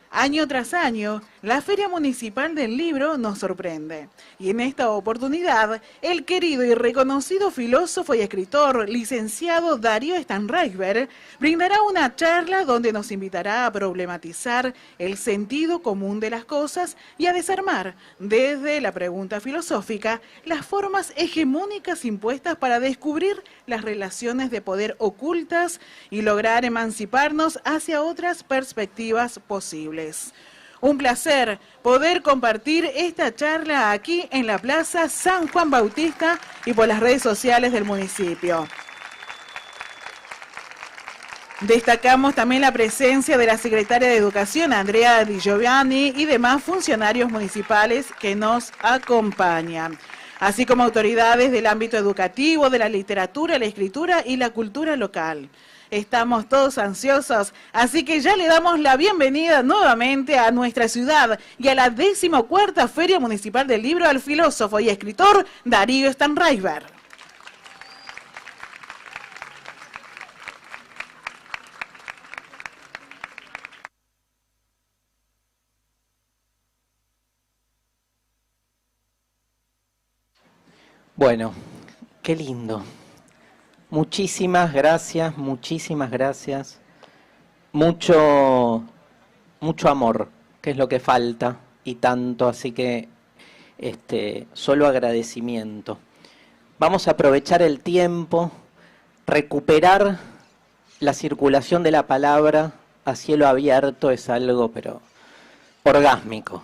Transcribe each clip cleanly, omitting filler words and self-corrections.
Año tras año, la Feria Municipal del Libro nos sorprende. Y en esta oportunidad, el querido y reconocido filósofo y escritor, licenciado Darío Stanraiver, brindará una charla donde nos invitará a problematizar el sentido común de las cosas y a desarmar, desde la pregunta filosófica, las formas hegemónicas impuestas para descubrir las relaciones de poder ocultas y lograr emanciparnos hacia otras perspectivas posibles. Un placer poder compartir esta charla aquí en la Plaza San Juan Bautista y por las redes sociales del municipio. Destacamos también la presencia de la secretaria de Educación, Andrea Di Giovanni, y demás funcionarios municipales que nos acompañan, así como autoridades del ámbito educativo, de la literatura, la escritura y la cultura local. Estamos todos ansiosos, así que ya le damos la bienvenida nuevamente a nuestra ciudad y a la 14ª Feria Municipal del Libro al filósofo y escritor Darío Stanraiver. Bueno, qué lindo. Muchísimas gracias, muchísimas gracias. Mucho amor, que es lo que falta y tanto, así que solo agradecimiento. Vamos a aprovechar el tiempo, recuperar la circulación de la palabra a cielo abierto es algo, pero orgásmico.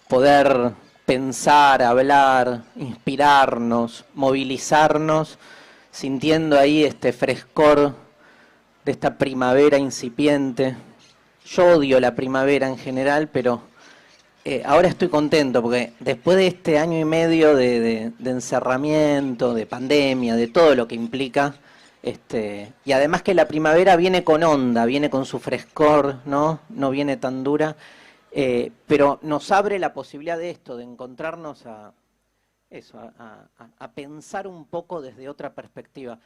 Poder pensar, hablar, inspirarnos, movilizarnos, sintiendo ahí este frescor de esta primavera incipiente. Yo odio la primavera en general, pero ahora estoy contento porque después de este año y medio de encerramiento, de pandemia, de todo lo que implica, y además que la primavera viene con onda, viene con su frescor, ¿no? No viene tan dura, pero nos abre la posibilidad de esto, de encontrarnos a pensar un poco desde otra perspectiva.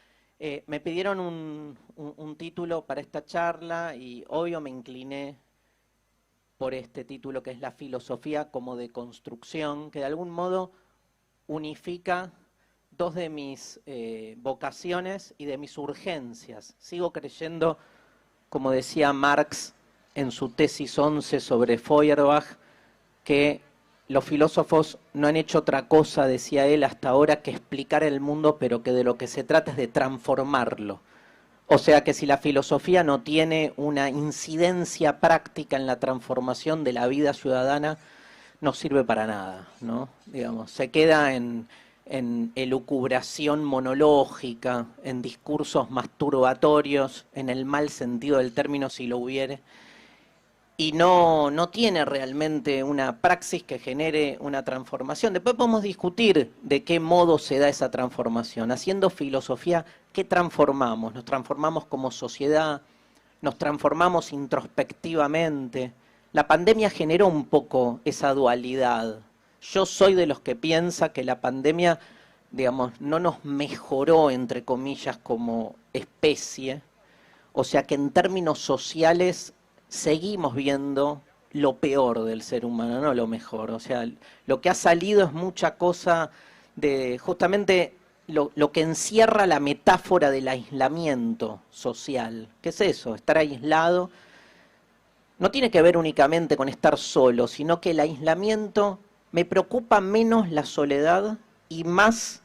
Me pidieron un título para esta charla y obvio me incliné por este título que es La filosofía como deconstrucción, que de algún modo unifica dos de mis vocaciones y de mis urgencias. Sigo creyendo, como decía Marx en su tesis 11 sobre Feuerbach, que los filósofos no han hecho otra cosa, decía él, hasta ahora que explicar el mundo, pero que de lo que se trata es de transformarlo. O sea que si la filosofía no tiene una incidencia práctica en la transformación de la vida ciudadana, no sirve para nada, ¿no? Digamos, se queda en elucubración monológica, en discursos masturbatorios, en el mal sentido del término si lo hubiere, y no tiene realmente una praxis que genere una transformación. Después podemos discutir de qué modo se da esa transformación. Haciendo filosofía, ¿qué transformamos? Nos transformamos como sociedad, nos transformamos introspectivamente. La pandemia generó un poco esa dualidad. Yo soy de los que piensa que la pandemia, digamos, no nos mejoró, entre comillas, como especie. O sea que en términos sociales seguimos viendo lo peor del ser humano, no lo mejor. O sea, lo que ha salido es mucha cosa de justamente lo que encierra la metáfora del aislamiento social. ¿Qué es eso? Estar aislado no tiene que ver únicamente con estar solo, sino que el aislamiento me preocupa menos la soledad y más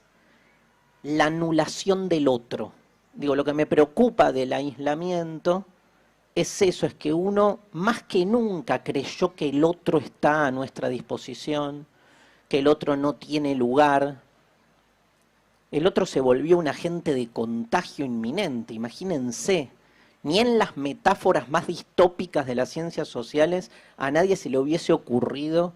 la anulación del otro. Digo, lo que me preocupa del aislamiento es eso, es que uno más que nunca creyó que el otro está a nuestra disposición, que el otro no tiene lugar. El otro se volvió un agente de contagio inminente, imagínense. Ni en las metáforas más distópicas de las ciencias sociales a nadie se le hubiese ocurrido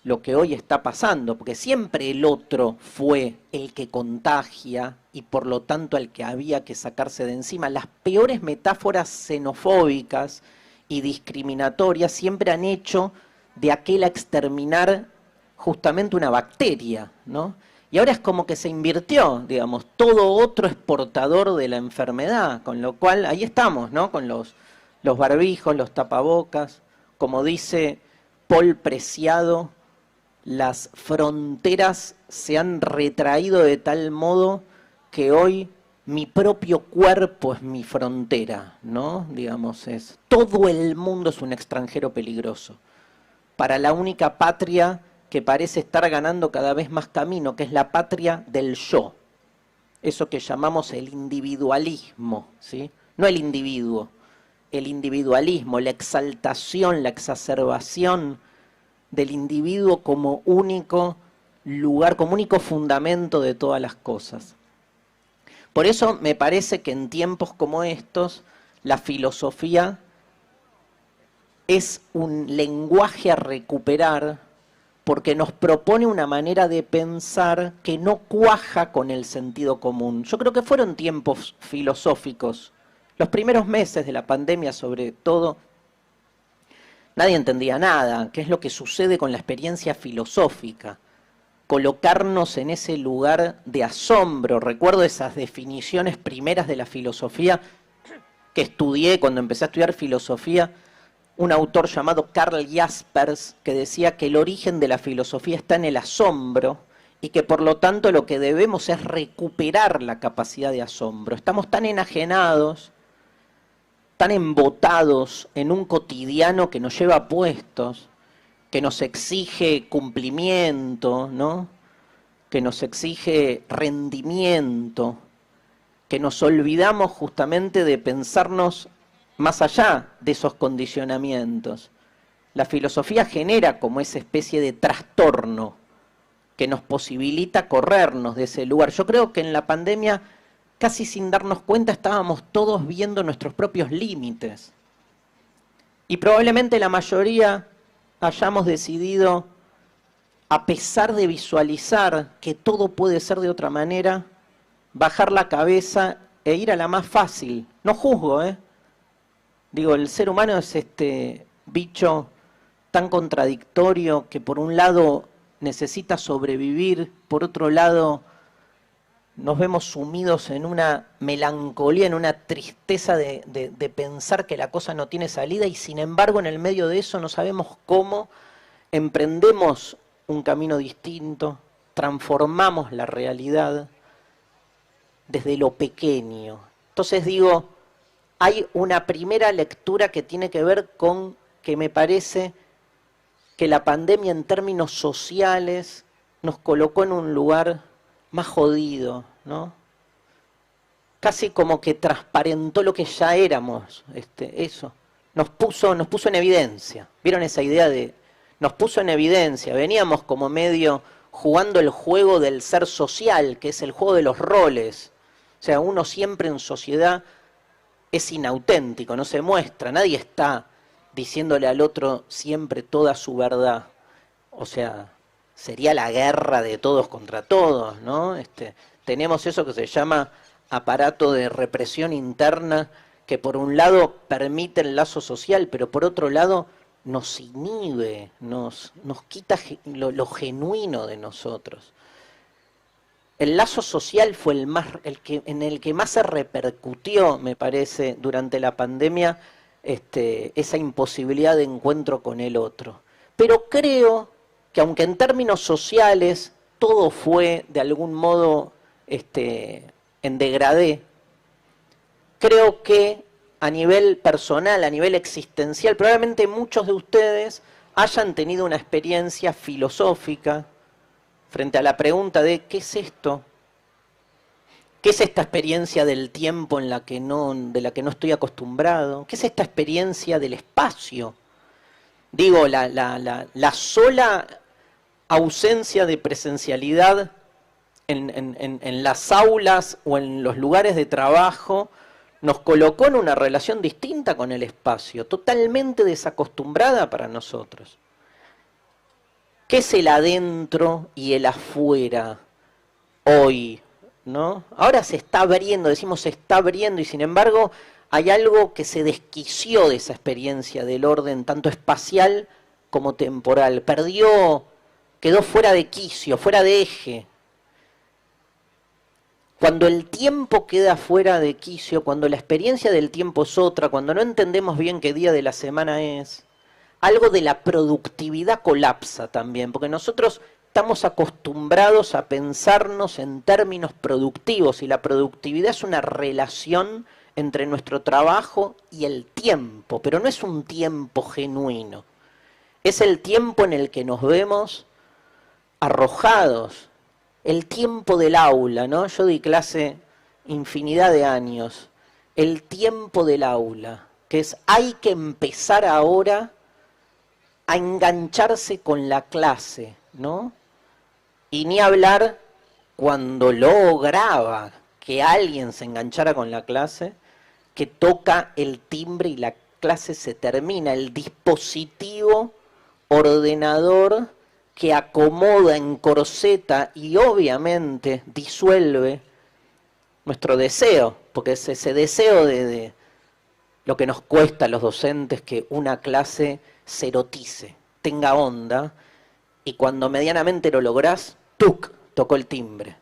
lo que hoy está pasando, porque siempre el otro fue el que contagia y por lo tanto el que había que sacarse de encima. Las peores metáforas xenofóbicas y discriminatorias siempre han hecho de aquel a exterminar justamente una bacteria, ¿no? Y ahora es como que se invirtió, digamos, todo otro es portador de la enfermedad, con lo cual ahí estamos, ¿no? Con los barbijos, los tapabocas, Como dice Paul Preciado, las fronteras se han retraído de tal modo que hoy mi propio cuerpo es mi frontera, ¿no? Digamos, todo el mundo es un extranjero peligroso para la única patria que parece estar ganando cada vez más camino, que es la patria del yo. Eso que llamamos el individualismo, ¿sí? No el individuo, el individualismo, la exaltación, la exacerbación del individuo como único lugar, como único fundamento de todas las cosas. Por eso me parece que en tiempos como estos, la filosofía es un lenguaje a recuperar porque nos propone una manera de pensar que no cuaja con el sentido común. Yo creo que fueron tiempos filosóficos. Los primeros meses de la pandemia, sobre todo, nadie entendía nada. ¿Qué es lo que sucede con la experiencia filosófica? Colocarnos en ese lugar de asombro. Recuerdo esas definiciones primeras de la filosofía que estudié cuando empecé a estudiar filosofía, un autor llamado Karl Jaspers, que decía que el origen de la filosofía está en el asombro y que por lo tanto lo que debemos es recuperar la capacidad de asombro. Estamos tan enajenados, tan embotados en un cotidiano que nos lleva puestos, que nos exige cumplimiento, ¿no? Que nos exige rendimiento, que nos olvidamos justamente de pensarnos más allá de esos condicionamientos. La filosofía genera como esa especie de trastorno que nos posibilita corrernos de ese lugar. Yo creo que en la pandemia, casi sin darnos cuenta, estábamos todos viendo nuestros propios límites. Y probablemente la mayoría hayamos decidido, a pesar de visualizar que todo puede ser de otra manera, bajar la cabeza e ir a la más fácil. No juzgo, Digo, el ser humano es este bicho tan contradictorio que por un lado necesita sobrevivir, por otro lado nos vemos sumidos en una melancolía, en una tristeza de pensar que la cosa no tiene salida y sin embargo en el medio de eso no sabemos cómo emprendemos un camino distinto, transformamos la realidad desde lo pequeño. Entonces digo, hay una primera lectura que tiene que ver con que me parece que la pandemia en términos sociales nos colocó en un lugar más jodido, ¿no? Casi como que transparentó lo que ya éramos, eso. Nos puso en evidencia. ¿Vieron esa idea de nos puso en evidencia? Veníamos como medio jugando el juego del ser social, que es el juego de los roles. O sea, uno siempre en sociedad es inauténtico, no se muestra, nadie está diciéndole al otro siempre toda su verdad. O sea, sería la guerra de todos contra todos, ¿no? Tenemos eso que se llama aparato de represión interna, que por un lado permite el lazo social, pero por otro lado nos inhibe, nos quita lo genuino de nosotros. El lazo social fue en el que más se repercutió, me parece, durante la pandemia, esa imposibilidad de encuentro con el otro. Pero creo que aunque en términos sociales todo fue de algún modo en degradé, creo que a nivel personal, a nivel existencial, probablemente muchos de ustedes hayan tenido una experiencia filosófica frente a la pregunta de ¿qué es esto? ¿Qué es esta experiencia del tiempo de la que no estoy acostumbrado? ¿Qué es esta experiencia del espacio? Digo, la sola ausencia de presencialidad en las aulas o en los lugares de trabajo nos colocó en una relación distinta con el espacio, totalmente desacostumbrada para nosotros. ¿Qué es el adentro y el afuera hoy? ¿No? Ahora se está abriendo, decimos se está abriendo, y sin embargo hay algo que se desquició de esa experiencia del orden tanto espacial como temporal. Quedó fuera de quicio, fuera de eje. Cuando el tiempo queda fuera de quicio, cuando la experiencia del tiempo es otra, cuando no entendemos bien qué día de la semana es, algo de la productividad colapsa también, porque nosotros estamos acostumbrados a pensarnos en términos productivos y la productividad es una relación entre nuestro trabajo y el tiempo, pero no es un tiempo genuino, es el tiempo en el que nos vemos arrojados, el tiempo del aula, ¿no? Yo di clase infinidad de años, el tiempo del aula, que es hay que empezar ahora a engancharse con la clase, ¿no? Y ni hablar cuando lograba que alguien se enganchara con la clase, que toca el timbre y la clase se termina, el dispositivo ordenador que acomoda, encorseta y obviamente disuelve nuestro deseo, porque es ese deseo de lo que nos cuesta a los docentes que una clase se erotice, tenga onda, y cuando medianamente lo lográs, ¡tuc!, tocó el timbre.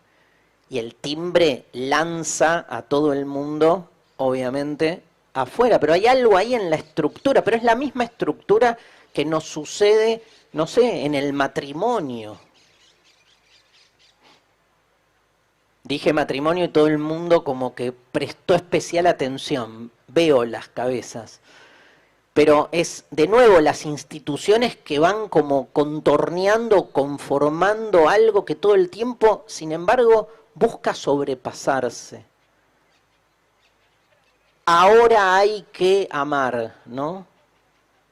Y el timbre lanza a todo el mundo, obviamente, afuera. Pero hay algo ahí en la estructura, pero es la misma estructura que nos sucede, no sé, en el matrimonio. Dije matrimonio y todo el mundo como que prestó especial atención. Veo las cabezas. Pero es, de nuevo, las instituciones que van como contorneando, conformando algo que todo el tiempo, sin embargo, busca sobrepasarse. Ahora hay que amar, ¿no?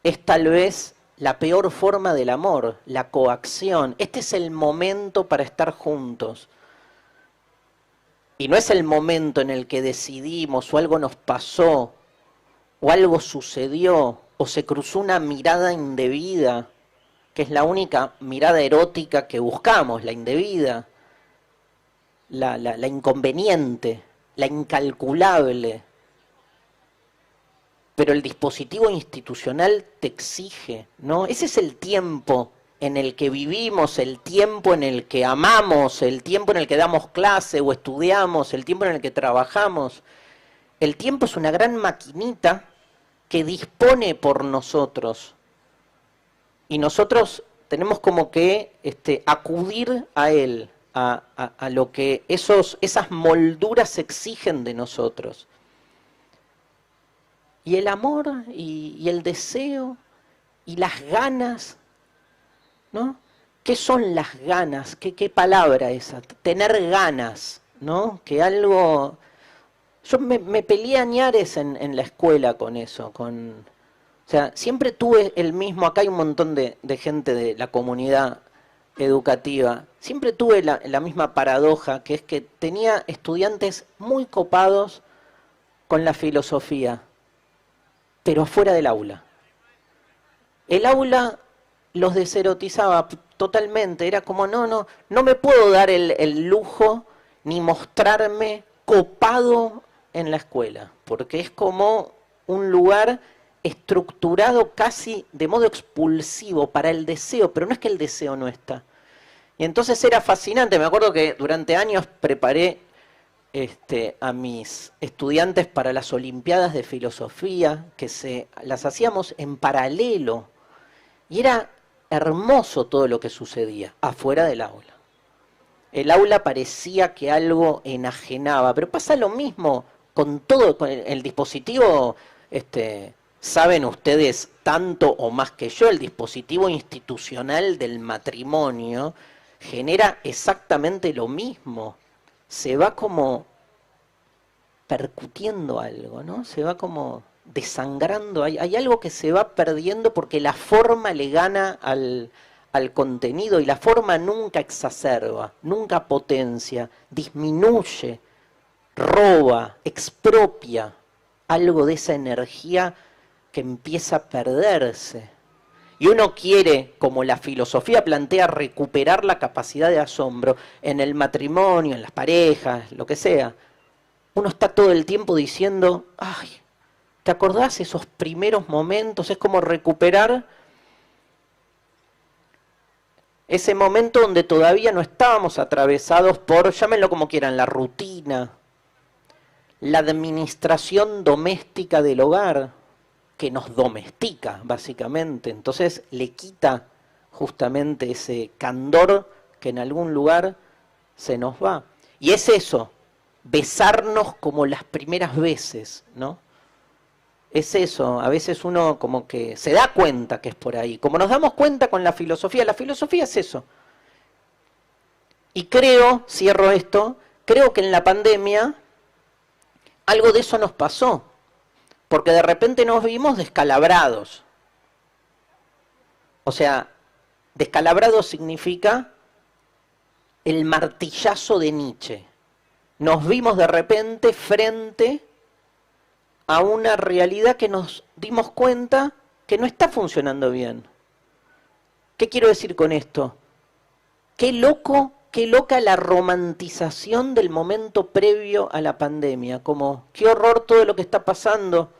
Es tal vez la peor forma del amor, la coacción. Este es el momento para estar juntos. Y no es el momento en el que decidimos o algo nos pasó, o algo sucedió, o se cruzó una mirada indebida, que es la única mirada erótica que buscamos, la indebida, la inconveniente, la incalculable. Pero el dispositivo institucional te exige, ¿no? Ese es el tiempo en el que vivimos, el tiempo en el que amamos, el tiempo en el que damos clase o estudiamos, el tiempo en el que trabajamos. El tiempo es una gran maquinita que dispone por nosotros. Y nosotros tenemos como que acudir a él, a lo que esas molduras exigen de nosotros. Y el amor y el deseo y las ganas, ¿no? ¿Qué son las ganas? ¿Qué palabra esa? Tener ganas, ¿no? Que algo... Yo me peleé a ñares en la escuela con eso, o sea, siempre tuve el mismo, acá hay un montón de gente de la comunidad educativa, siempre tuve la misma paradoja, que es que tenía estudiantes muy copados con la filosofía, pero afuera del aula. El aula los deserotizaba totalmente, era como, no me puedo dar el lujo ni mostrarme copado en la escuela, porque es como un lugar estructurado casi de modo expulsivo para el deseo, pero no es que el deseo no está. Y entonces era fascinante, me acuerdo que durante años preparé a mis estudiantes para las Olimpiadas de Filosofía, que las hacíamos en paralelo, y era hermoso todo lo que sucedía afuera del aula. El aula parecía que algo enajenaba, pero pasa lo mismo con todo, con el dispositivo, saben ustedes tanto o más que yo, el dispositivo institucional del matrimonio genera exactamente lo mismo. Se va como percutiendo algo, ¿no? Se va como desangrando, hay algo que se va perdiendo porque la forma le gana al contenido y la forma nunca exacerba, nunca potencia, disminuye, roba, expropia algo de esa energía que empieza a perderse. Y uno quiere, como la filosofía plantea, recuperar la capacidad de asombro en el matrimonio, en las parejas, lo que sea. Uno está todo el tiempo diciendo, ay, ¿te acordás esos primeros momentos? Es como recuperar ese momento donde todavía no estábamos atravesados por, llámenlo como quieran, la rutina, la administración doméstica del hogar, que nos domestica, básicamente. Entonces le quita justamente ese candor que en algún lugar se nos va. Y es eso, besarnos como las primeras veces, ¿no? Es eso, a veces uno como que se da cuenta que es por ahí. Como nos damos cuenta con la filosofía es eso. Y creo, cierro esto, creo que en la pandemia algo de eso nos pasó. Porque de repente nos vimos descalabrados. O sea, descalabrado significa el martillazo de Nietzsche. Nos vimos de repente frente a una realidad que nos dimos cuenta que no está funcionando bien. ¿Qué quiero decir con esto? Qué loca la romantización del momento previo a la pandemia. Como, qué horror todo lo que está pasando.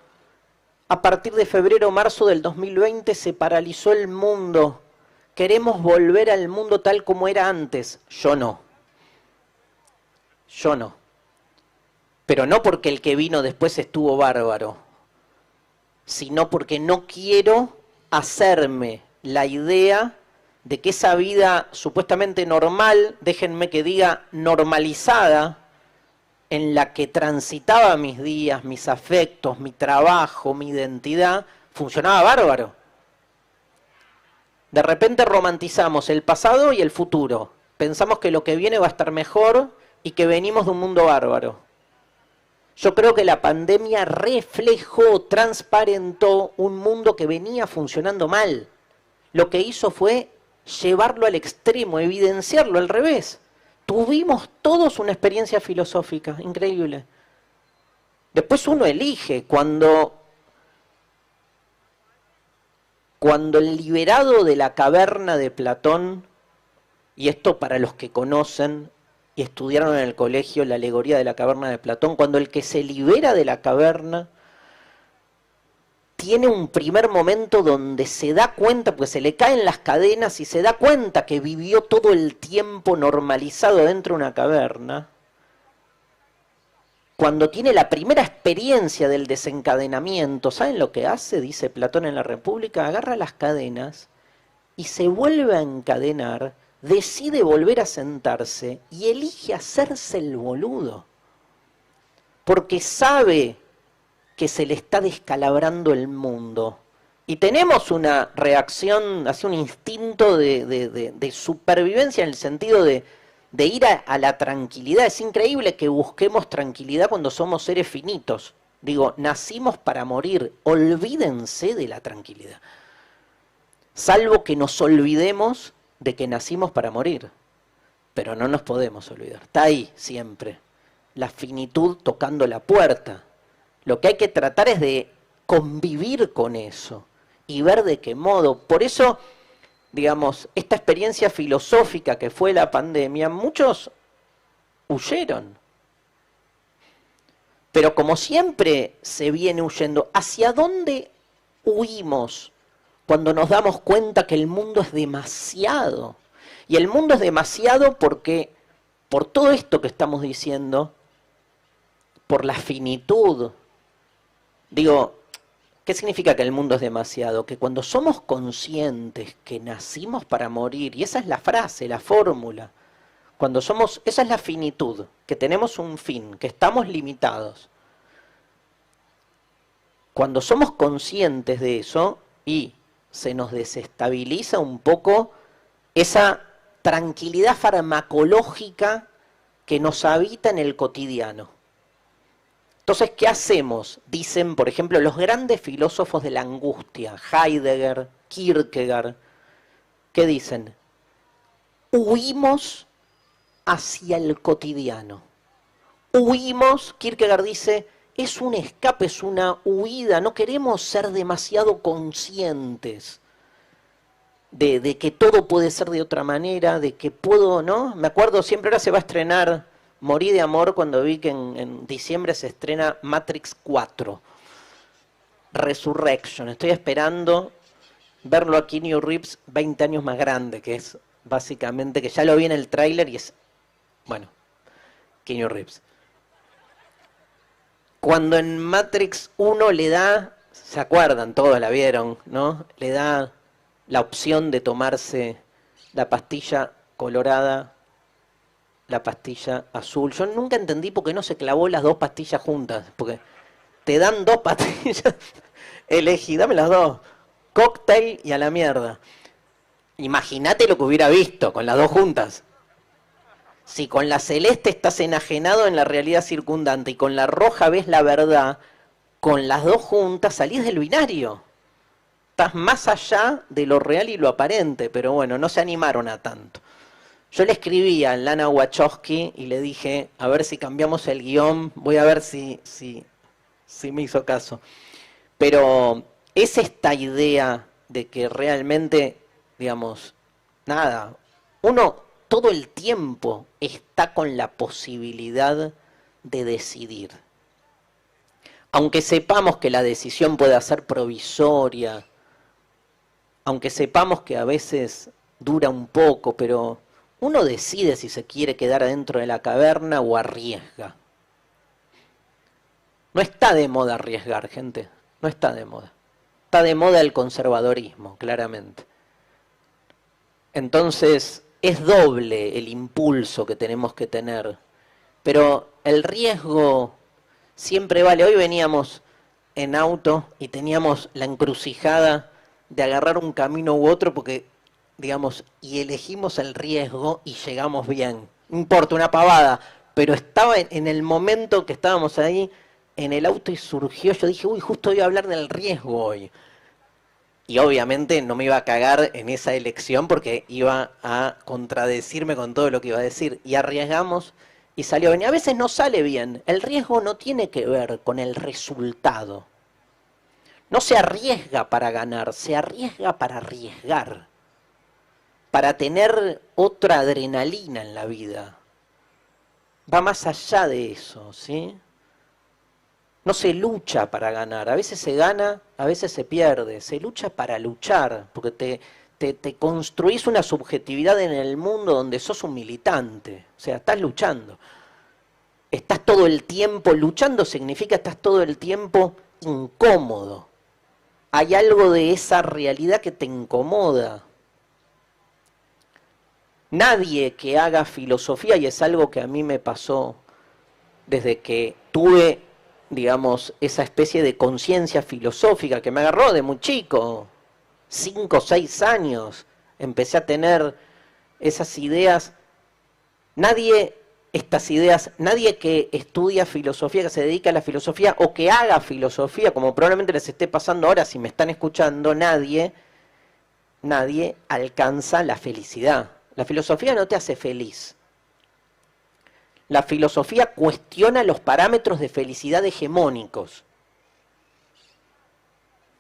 A partir de febrero o marzo del 2020 se paralizó el mundo. Queremos volver al mundo tal como era antes. Yo no. Yo no. Pero no porque el que vino después estuvo bárbaro, sino porque no quiero hacerme la idea de que esa vida supuestamente normal, déjenme que diga normalizada, en la que transitaba mis días, mis afectos, mi trabajo, mi identidad, funcionaba bárbaro. De repente romantizamos el pasado y el futuro. Pensamos que lo que viene va a estar mejor y que venimos de un mundo bárbaro. Yo creo que la pandemia reflejó, transparentó un mundo que venía funcionando mal. Lo que hizo fue llevarlo al extremo, evidenciarlo al revés. Tuvimos todos una experiencia filosófica increíble. Después uno elige, cuando el liberado de la caverna de Platón, y esto para los que conocen y estudiaron en el colegio la alegoría de la caverna de Platón, cuando el que se libera de la caverna tiene un primer momento donde se da cuenta, pues se le caen las cadenas y se da cuenta que vivió todo el tiempo normalizado dentro de una caverna. Cuando tiene la primera experiencia del desencadenamiento, ¿saben lo que hace? Dice Platón en la República, agarra las cadenas y se vuelve a encadenar, decide volver a sentarse y elige hacerse el boludo. Porque sabe que se le está descalabrando el mundo. Y tenemos una reacción, así un instinto de supervivencia en el sentido de ir a la tranquilidad. Es increíble que busquemos tranquilidad cuando somos seres finitos. Digo, nacimos para morir, olvídense de la tranquilidad. Salvo que nos olvidemos de que nacimos para morir. Pero no nos podemos olvidar. Está ahí siempre. La finitud tocando la puerta. Lo que hay que tratar es de convivir con eso y ver de qué modo. Por eso, digamos, esta experiencia filosófica que fue la pandemia, muchos huyeron. Pero como siempre se viene huyendo, ¿hacia dónde huimos cuando nos damos cuenta que el mundo es demasiado? Y el mundo es demasiado porque, por todo esto que estamos diciendo, por la finitud. Digo, ¿qué significa que el mundo es demasiado? Que cuando somos conscientes que nacimos para morir, y esa es la frase, la fórmula, esa es la finitud, que tenemos un fin, que estamos limitados. Cuando somos conscientes de eso y se nos desestabiliza un poco esa tranquilidad farmacológica que nos habita en el cotidiano. Entonces, ¿qué hacemos? Dicen, por ejemplo, los grandes filósofos de la angustia, Heidegger, Kierkegaard, ¿qué dicen? Huimos hacia el cotidiano. Huimos, Kierkegaard dice, es un escape, es una huida, no queremos ser demasiado conscientes de que todo puede ser de otra manera, de que puedo, ¿no? Me acuerdo siempre, ahora se va a estrenar, morí de amor cuando vi que en diciembre se estrena Matrix 4, Resurrection. Estoy esperando verlo a Keanu Reeves 20 años más grande, que es básicamente, que ya lo vi en el tráiler y es, bueno, Keanu Reeves. Cuando en Matrix 1 le da, ¿se acuerdan? Todos la vieron, ¿no? Le da la opción de tomarse la pastilla colorada, la pastilla azul. Yo nunca entendí por qué no se clavó las dos pastillas juntas, porque te dan dos pastillas, elegí, dame las dos, cóctel y a la mierda. Imagínate lo que hubiera visto con las dos juntas. Si con la celeste estás enajenado en la realidad circundante y con la roja ves la verdad, con las dos juntas salís del binario. Estás más allá de lo real y lo aparente, pero bueno, no se animaron a tanto. Yo le escribí a Lana Wachowski y le dije, a ver si cambiamos el guión, voy a ver si me hizo caso. Pero es esta idea de que realmente, digamos, nada, uno todo el tiempo está con la posibilidad de decidir. Aunque sepamos que la decisión puede ser provisoria, aunque sepamos que a veces dura un poco, pero uno decide si se quiere quedar adentro de la caverna o arriesga. No está de moda arriesgar, gente, no está de moda. Está de moda el conservadorismo, claramente. Entonces, es doble el impulso que tenemos que tener, pero el riesgo siempre vale. Hoy veníamos en auto y teníamos la encrucijada de agarrar un camino u otro porque, digamos, y elegimos el riesgo y llegamos bien. No importa, una pavada, pero estaba en el momento que estábamos ahí en el auto y surgió, yo dije, uy, justo iba a hablar del riesgo hoy. Y obviamente no me iba a cagar en esa elección porque iba a contradecirme con todo lo que iba a decir. Y arriesgamos y salió bien. Y a veces no sale bien. El riesgo no tiene que ver con el resultado. No se arriesga para ganar, se arriesga para arriesgar. Para tener otra adrenalina en la vida. Va más allá de eso, ¿sí? No se lucha para ganar, a veces se gana, a veces se pierde, se lucha para luchar, porque te construís una subjetividad en el mundo donde sos un militante, o sea, estás luchando. Estás todo el tiempo, luchando significa estás todo el tiempo incómodo. Hay algo de esa realidad que te incomoda. Nadie que haga filosofía, y es algo que a mí me pasó desde que tuve, digamos, esa especie de conciencia filosófica que me agarró de muy chico, 5 o 6 años, empecé a tener esas ideas. Nadie que estudia filosofía, que se dedica a la filosofía o que haga filosofía, como probablemente les esté pasando ahora si me están escuchando, nadie alcanza la felicidad. La filosofía no te hace feliz. La filosofía cuestiona los parámetros de felicidad hegemónicos.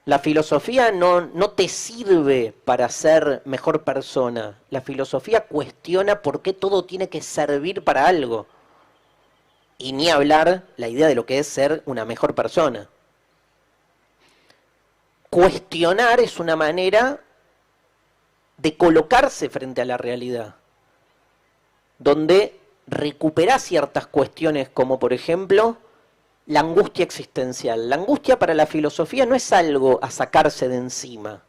La filosofía no te sirve para ser mejor persona. La filosofía cuestiona por qué todo tiene que servir para algo. Y ni hablar la idea de lo que es ser una mejor persona. Cuestionar es una manera de colocarse frente a la realidad, donde recuperás ciertas cuestiones como, por ejemplo, la angustia existencial. La angustia para la filosofía no es algo a sacarse de encima.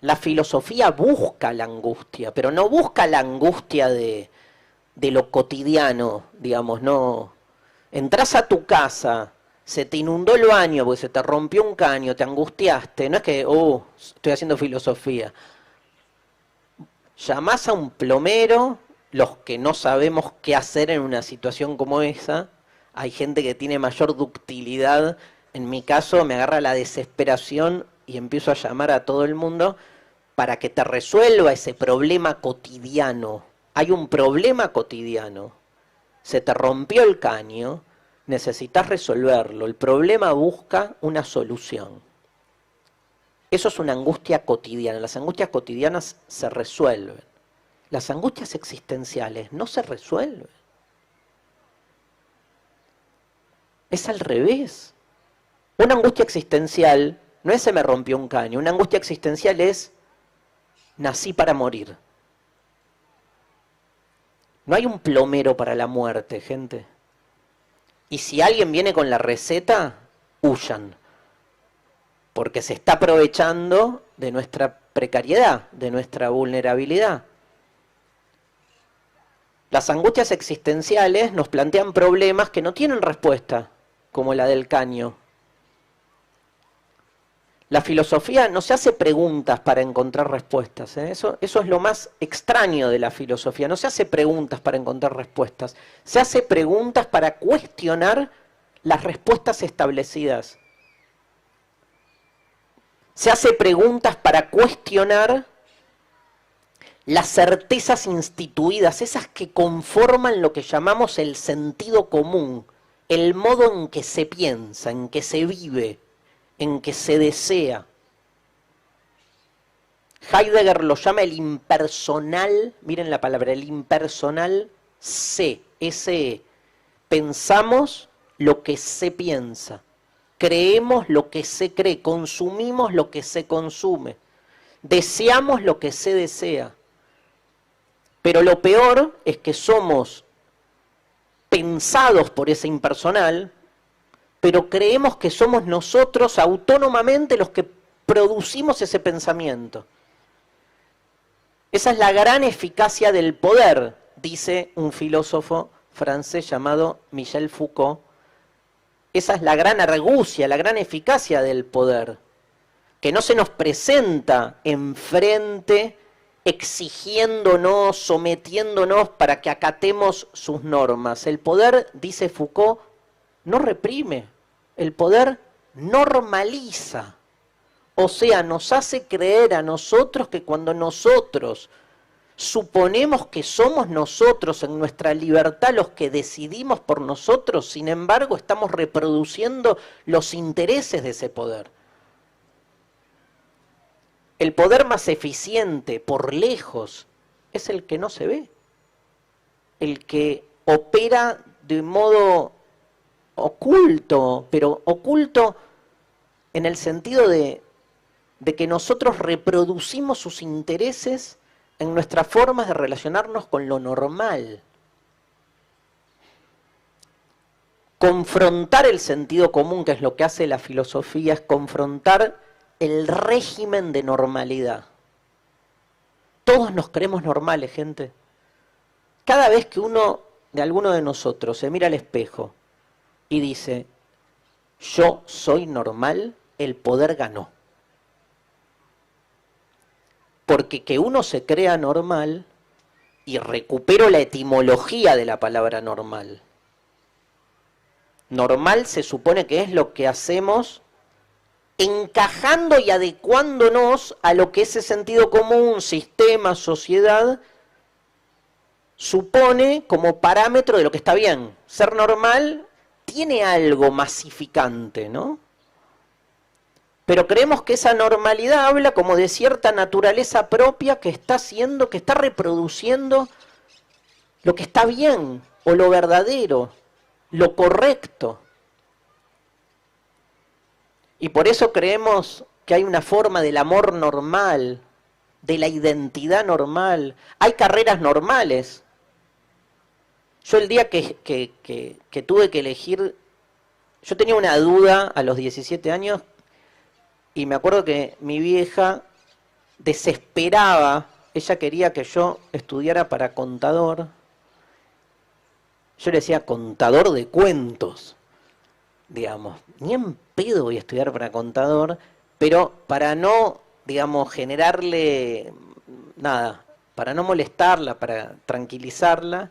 La filosofía busca la angustia, pero no busca la angustia de lo cotidiano, digamos, no. Entrás a tu casa, se te inundó el baño porque se te rompió un caño, te angustiaste, no es que, estoy haciendo filosofía. Llamás a un plomero, los que no sabemos qué hacer en una situación como esa. Hay gente que tiene mayor ductilidad. En mi caso me agarra la desesperación y empiezo a llamar a todo el mundo para que te resuelva ese problema cotidiano. Hay un problema cotidiano. Se te rompió el caño, necesitas resolverlo. El problema busca una solución. Eso es una angustia cotidiana. Las angustias cotidianas se resuelven. Las angustias existenciales no se resuelven. Es al revés. Una angustia existencial no es se me rompió un caño. Una angustia existencial es nací para morir. No hay un plomero para la muerte, gente. Y si alguien viene con la receta, huyan. porque se está aprovechando de nuestra precariedad, de nuestra vulnerabilidad. Las angustias existenciales nos plantean problemas que no tienen respuesta, como la del caño. La filosofía no se hace preguntas para encontrar respuestas, ¿eh? Eso es lo más extraño de la filosofía. No se hace preguntas para encontrar respuestas. Se hace preguntas para cuestionar las respuestas establecidas. Se hace preguntas para cuestionar las certezas instituidas, esas que conforman lo que llamamos el sentido común, el modo en que se piensa, en que se vive, en que se desea. Heidegger lo llama el impersonal, miren la palabra, el impersonal se, ese. Pensamos lo que se piensa, creemos lo que se cree, consumimos lo que se consume, deseamos lo que se desea. Pero lo peor es que somos pensados por ese impersonal, pero creemos que somos nosotros autónomamente los que producimos ese pensamiento. Esa es la gran eficacia del poder, dice un filósofo francés llamado Michel Foucault. Esa es la gran argucia, la gran eficacia del poder, que no se nos presenta enfrente exigiéndonos, sometiéndonos para que acatemos sus normas. El poder, dice Foucault, no reprime, el poder normaliza. O sea, nos hace creer a nosotros que cuando nosotros suponemos que somos nosotros en nuestra libertad los que decidimos por nosotros, sin embargo estamos reproduciendo los intereses de ese poder. El poder más eficiente, por lejos, es el que no se ve. El que opera de modo oculto, pero oculto en el sentido de que nosotros reproducimos sus intereses en nuestras formas de relacionarnos con lo normal. Confrontar el sentido común, que es lo que hace la filosofía, es confrontar el régimen de normalidad. Todos nos creemos normales, gente. Cada vez que alguno de nosotros se mira al espejo y dice, yo soy normal, el poder ganó. Porque que uno se crea normal, y recupero la etimología de la palabra normal. Normal se supone que es lo que hacemos encajando y adecuándonos a lo que ese sentido común, sistema, sociedad, supone como parámetro de lo que está bien. Ser normal tiene algo masificante, ¿no? Pero creemos que esa normalidad habla como de cierta naturaleza propia que está haciendo, que está reproduciendo lo que está bien, o lo verdadero, lo correcto. Y por eso creemos que hay una forma del amor normal, de la identidad normal. Hay carreras normales. Yo el día que tuve que elegir, yo tenía una duda a los 17 años, y me acuerdo que mi vieja desesperaba, ella quería que yo estudiara para contador. Yo le decía, contador de cuentos, digamos, ni en pedo voy a estudiar para contador, pero para no, digamos, generarle nada, para no molestarla, para tranquilizarla,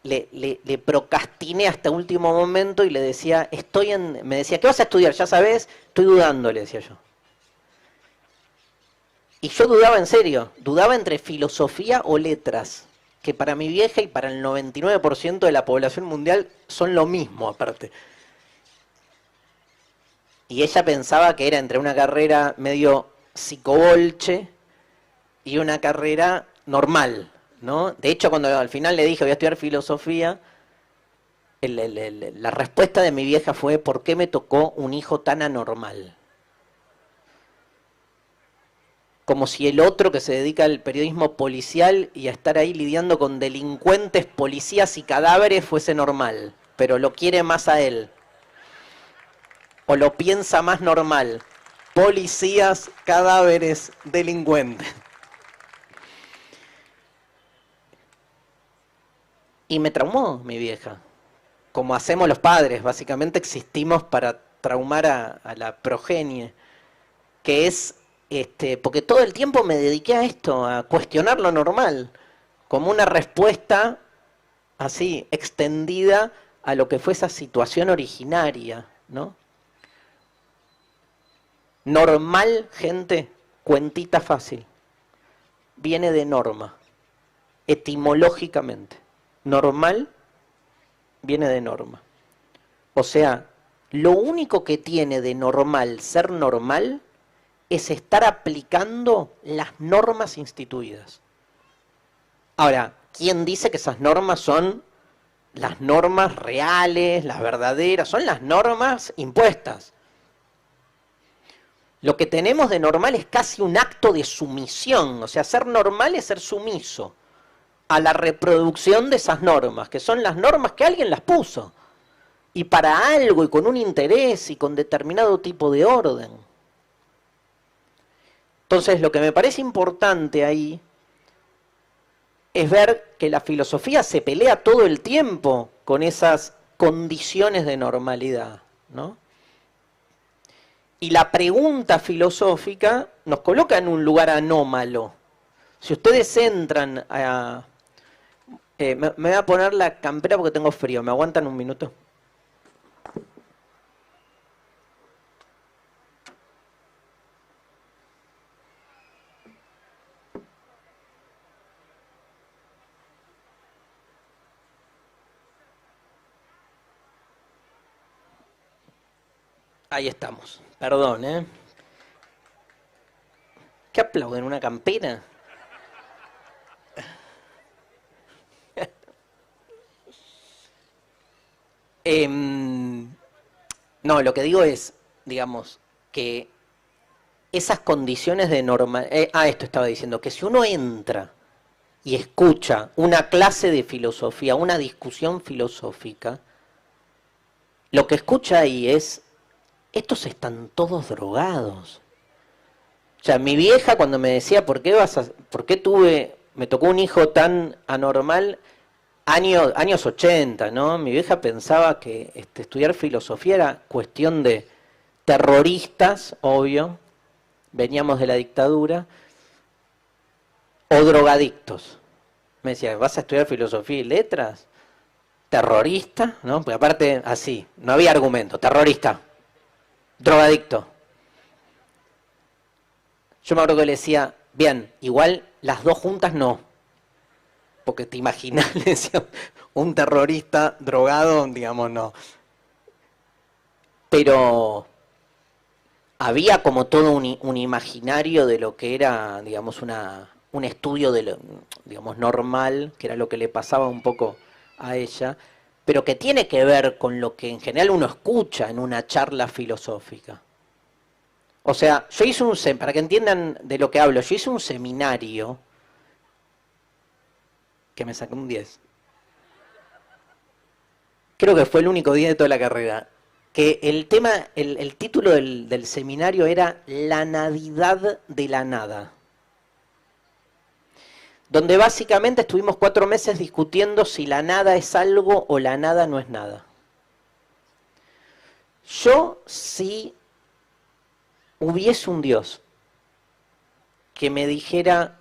le procrastiné hasta último momento y le decía, me decía, ¿qué vas a estudiar? Ya sabes, estoy dudando, le decía yo. Y yo dudaba en serio, dudaba entre filosofía o letras, que para mi vieja y para el 99% de la población mundial son lo mismo aparte. Y ella pensaba que era entre una carrera medio psicobolche y una carrera normal, ¿no? De hecho, cuando al final le dije voy a estudiar filosofía, la respuesta de mi vieja fue ¿por qué me tocó un hijo tan anormal? Como si el otro que se dedica al periodismo policial y a estar ahí lidiando con delincuentes, policías y cadáveres fuese normal, pero lo quiere más a él. O lo piensa más normal. policías, cadáveres, delincuentes. Y me traumó mi vieja. Como hacemos los padres, básicamente existimos para traumar a la progenie. Que es, porque todo el tiempo me dediqué a esto, a cuestionar lo normal, como una respuesta así, extendida a lo que fue esa situación originaria, ¿no? Normal, gente, cuentita fácil, viene de norma, etimológicamente. Normal viene de norma. O sea, lo único que tiene de normal ser normal es estar aplicando las normas instituidas. Ahora, ¿quién dice que esas normas son las normas reales, las verdaderas? Son las normas impuestas. Lo que tenemos de normal es casi un acto de sumisión. O sea, ser normal es ser sumiso a la reproducción de esas normas, que son las normas que alguien las puso. Y para algo, y con un interés, y con determinado tipo de orden. Entonces, lo que me parece importante ahí es ver que la filosofía se pelea todo el tiempo con esas condiciones de normalidad, ¿no? Y la pregunta filosófica nos coloca en un lugar anómalo. Si ustedes entran a... me voy a poner la campera porque tengo frío. ¿Me aguantan un minuto? Ahí estamos. Perdón, ¿eh? ¿Qué aplauden? ¿Una campera? No, lo que digo es, digamos, que esas condiciones de norma... esto estaba diciendo, que si uno entra y escucha una clase de filosofía, una discusión filosófica, lo que escucha ahí es, estos están todos drogados. O sea, mi vieja cuando me decía, ¿por qué me tocó un hijo tan anormal? Años 80, ¿no? Mi vieja pensaba que estudiar filosofía era cuestión de terroristas, obvio, veníamos de la dictadura, o drogadictos. Me decía, ¿vas a estudiar filosofía y letras? ¿Terrorista? ¿No? Porque aparte, así, no había argumento. Terrorista, drogadicto. Yo me acuerdo que le decía, bien, igual las dos juntas no. Porque te imaginas, le decía, un terrorista drogado, digamos, no. Pero había como todo un imaginario de lo que era, digamos, un estudio de lo, digamos, normal, que era lo que le pasaba un poco a ella, pero que tiene que ver con lo que en general uno escucha en una charla filosófica. O sea, yo hice para que entiendan de lo que hablo, yo hice un seminario que me sacó un 10. Creo que fue el único día de toda la carrera. Que el tema, el título del seminario era La nadidad de la nada. Donde básicamente estuvimos 4 meses discutiendo si la nada es algo o la nada no es nada. Yo, si hubiese un Dios que me dijera,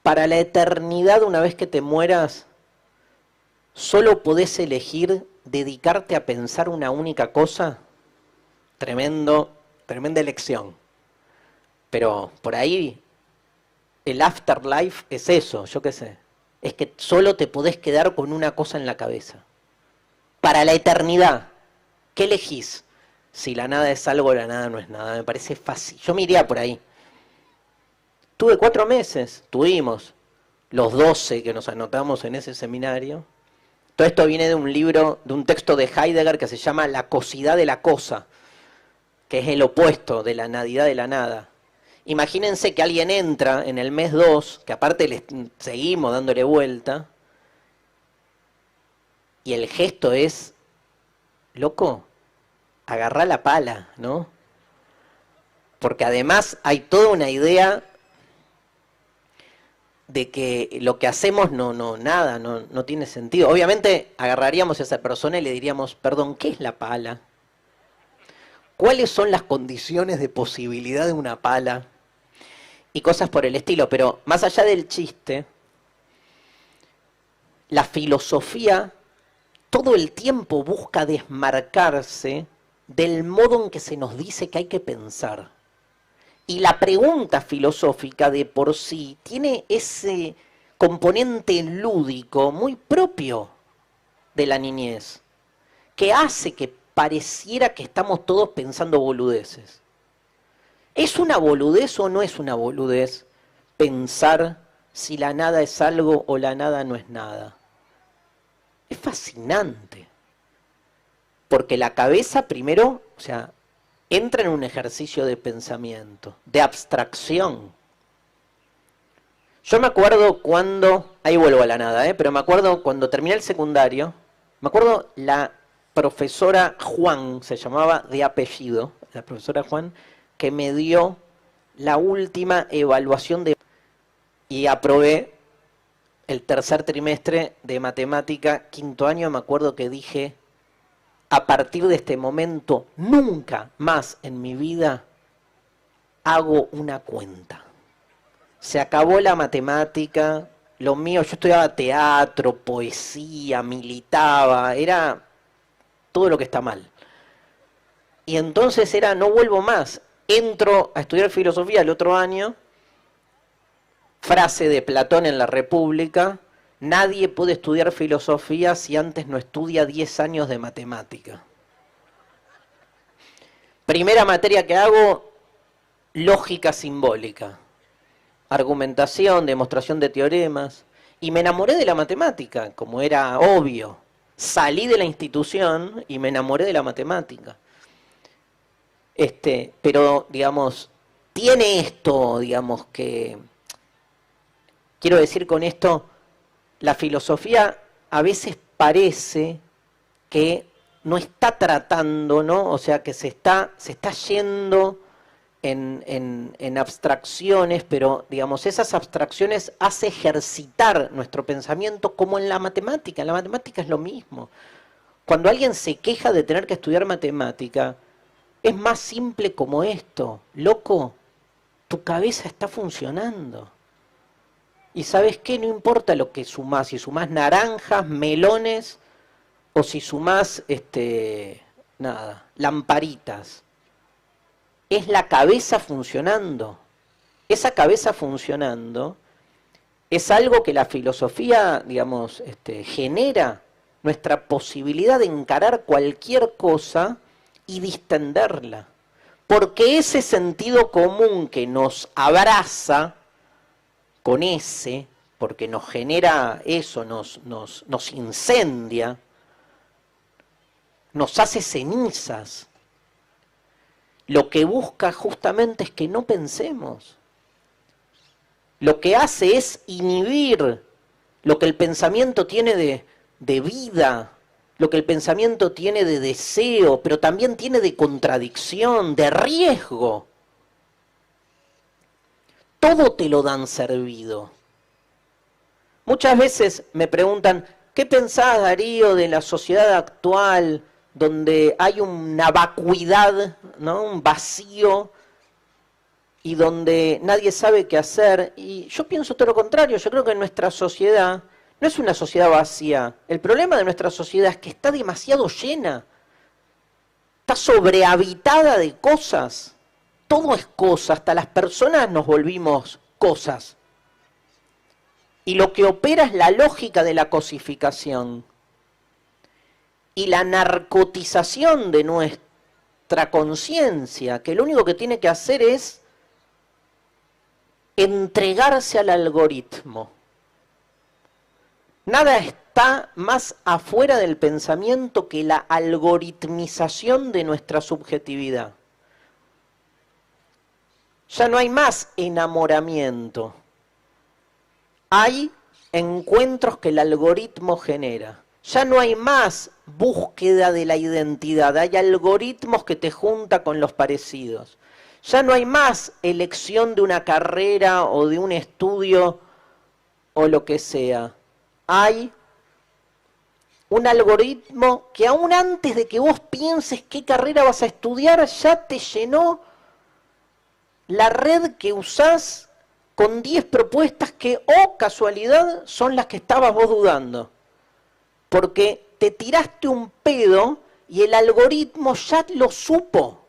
para la eternidad, una vez que te mueras, solo podés elegir dedicarte a pensar una única cosa, tremenda elección. Pero por ahí el afterlife es eso, yo qué sé. Es que solo te podés quedar con una cosa en la cabeza. Para la eternidad, ¿qué elegís? Si la nada es algo, la nada no es nada. Me parece fácil. Yo me iría por ahí. Tuve 4 meses, tuvimos los 12 que nos anotamos en ese seminario. Todo esto viene de un libro, de un texto de Heidegger que se llama La cosidad de la cosa, que es el opuesto de la nadidad de la nada. Imagínense que alguien entra en el mes 2, que aparte le seguimos dándole vuelta, y el gesto es, loco, agarrá la pala, ¿no? Porque además hay toda una idea de que lo que hacemos no tiene sentido. Obviamente agarraríamos a esa persona y le diríamos, perdón, ¿qué es la pala? ¿Cuáles son las condiciones de posibilidad de una pala? Y cosas por el estilo. Pero más allá del chiste, la filosofía todo el tiempo busca desmarcarse del modo en que se nos dice que hay que pensar. Y la pregunta filosófica de por sí tiene ese componente lúdico muy propio de la niñez, que hace que pareciera que estamos todos pensando boludeces. ¿Es una boludez o no es una boludez pensar si la nada es algo o la nada no es nada? Es fascinante. Porque la cabeza primero, o sea, entra en un ejercicio de pensamiento, de abstracción. Yo me acuerdo cuando, ahí vuelvo a la nada, pero me acuerdo cuando terminé el secundario, me acuerdo la profesora Juan, se llamaba de apellido, la profesora Juan, que me dio la última evaluación de y aprobé el tercer trimestre de matemática, quinto año. Me acuerdo que dije, a partir de este momento, nunca más en mi vida hago una cuenta. Se acabó la matemática, lo mío, yo estudiaba teatro, poesía, militaba, era todo lo que está mal. Y entonces era, no vuelvo más. Entro a estudiar filosofía el otro año, frase de Platón en la República, nadie puede estudiar filosofía si antes no estudia 10 años de matemática. Primera materia que hago, lógica simbólica, argumentación, demostración de teoremas, y me enamoré de la matemática, como era obvio. Salí de la institución y me enamoré de la matemática. Pero, digamos, tiene esto, digamos, que... Quiero decir con esto, la filosofía a veces parece que no está tratando, ¿no? O sea, que se está yendo en abstracciones, pero, digamos, esas abstracciones hace ejercitar nuestro pensamiento como en la matemática. En la matemática es lo mismo. Cuando alguien se queja de tener que estudiar matemática, es más simple como esto. Loco, tu cabeza está funcionando. Y ¿sabes qué? No importa lo que sumás, si sumás naranjas, melones, o si sumás, lamparitas. Es la cabeza funcionando. Esa cabeza funcionando es algo que la filosofía, digamos, genera, nuestra posibilidad de encarar cualquier cosa y distenderla. Porque ese sentido común que nos abraza con ese, porque nos genera eso, nos incendia, nos hace cenizas. Lo que busca justamente es que no pensemos. Lo que hace es inhibir lo que el pensamiento tiene de vida, lo que el pensamiento tiene de deseo, pero también tiene de contradicción, de riesgo. Todo te lo dan servido. Muchas veces me preguntan, ¿qué pensás, Darío, de la sociedad actual, donde hay una vacuidad, ¿no? Un vacío, y donde nadie sabe qué hacer? Y yo pienso todo lo contrario. Yo creo que nuestra sociedad no es una sociedad vacía. El problema de nuestra sociedad es que está demasiado llena. Está sobrehabitada de cosas. Todo es cosa, hasta las personas nos volvimos cosas. Y lo que opera es la lógica de la cosificación y la narcotización de nuestra conciencia, que lo único que tiene que hacer es entregarse al algoritmo. Nada está más afuera del pensamiento que la algoritmización de nuestra subjetividad. Ya no hay más enamoramiento. Hay encuentros que el algoritmo genera. Ya no hay más búsqueda de la identidad. Hay algoritmos que te juntan con los parecidos. Ya no hay más elección de una carrera o de un estudio o lo que sea. Hay un algoritmo que aún antes de que vos pienses qué carrera vas a estudiar, ya te llenó la red que usás con 10 propuestas que, oh casualidad, son las que estabas vos dudando. Porque te tiraste un pedo y el algoritmo ya lo supo.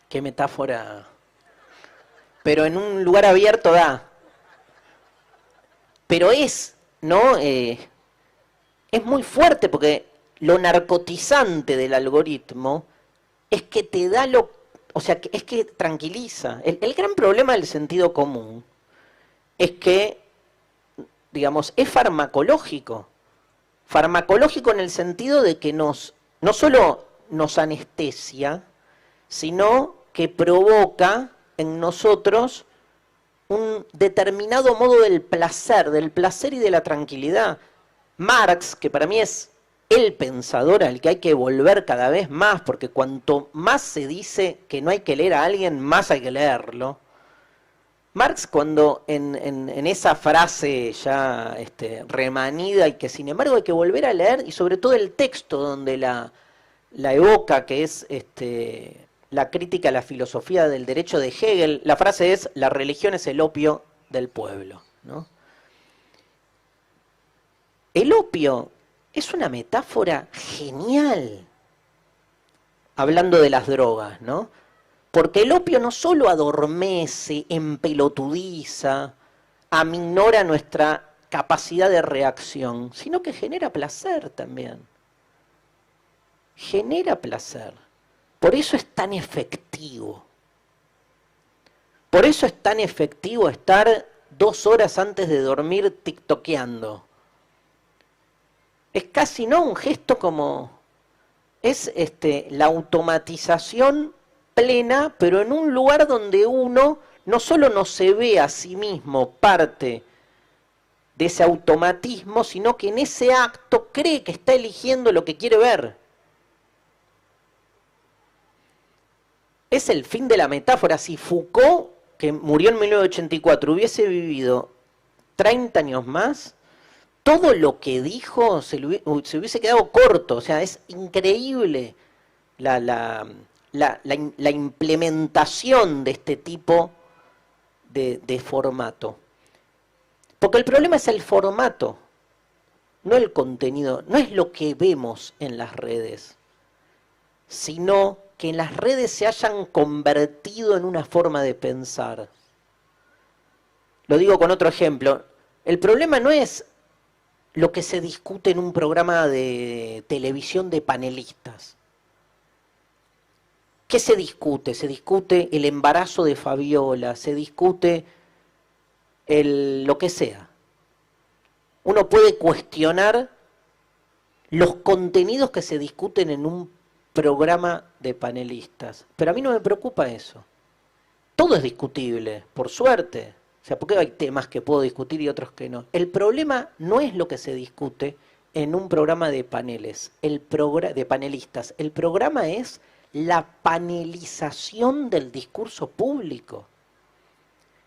Qué metáfora. Pero en un lugar abierto da. Pero es, ¿no? Es muy fuerte porque lo narcotizante del algoritmo es que te da lo... O sea, es que tranquiliza. El gran problema del sentido común es que, digamos, es farmacológico. Farmacológico en el sentido de que no solo nos anestesia, sino que provoca en nosotros un determinado modo del placer y de la tranquilidad. Marx, que para mí es el pensador al que hay que volver cada vez más, porque cuanto más se dice que no hay que leer a alguien, más hay que leerlo. Marx, cuando en esa frase ya remanida y que sin embargo hay que volver a leer, y sobre todo el texto donde la evoca, que es la crítica a la filosofía del derecho de Hegel, la frase es: la religión es el opio del pueblo, ¿no? El opio es una metáfora genial, hablando de las drogas, ¿no? Porque el opio no solo adormece, empelotudiza, aminora nuestra capacidad de reacción, sino que genera placer también. Genera placer. Por eso es tan efectivo. Por eso es tan efectivo estar 2 horas antes de dormir tiktokeando. Es casi no un gesto como... Es la automatización plena, pero en un lugar donde uno no solo no se ve a sí mismo parte de ese automatismo, sino que en ese acto cree que está eligiendo lo que quiere ver. Es el fin de la metáfora. Si Foucault, que murió en 1984, hubiese vivido 30 años más, todo lo que dijo se hubiese quedado corto. O sea, es increíble la implementación de este tipo de formato. Porque el problema es el formato, no el contenido, no es lo que vemos en las redes, sino que en las redes se hayan convertido en una forma de pensar. Lo digo con otro ejemplo. El problema no es lo que se discute en un programa de televisión de panelistas. ¿Qué se discute? Se discute el embarazo de Fabiola, se discute lo que sea. Uno puede cuestionar los contenidos que se discuten en un programa de panelistas, pero a mí no me preocupa eso. Todo es discutible, por suerte. O sea, porque hay temas que puedo discutir y otros que no. El problema no es lo que se discute en un programa de paneles, de panelistas. El programa es la panelización del discurso público.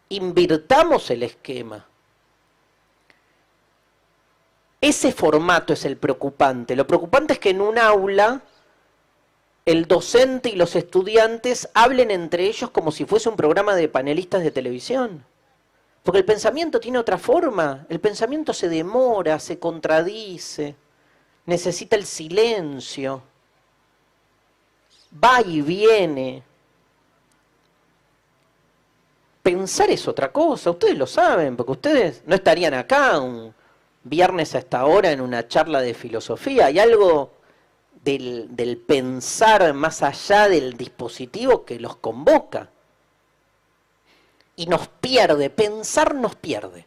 Invirtamos el esquema. Ese formato es el preocupante. Lo preocupante es que en un aula el docente y los estudiantes hablen entre ellos como si fuese un programa de panelistas de televisión. Porque el pensamiento tiene otra forma. El pensamiento se demora, se contradice, necesita el silencio, va y viene. Pensar es otra cosa, ustedes lo saben, porque ustedes no estarían acá un viernes a esta hora en una charla de filosofía. Hay algo del pensar más allá del dispositivo que los convoca. Y nos pierde, pensar nos pierde.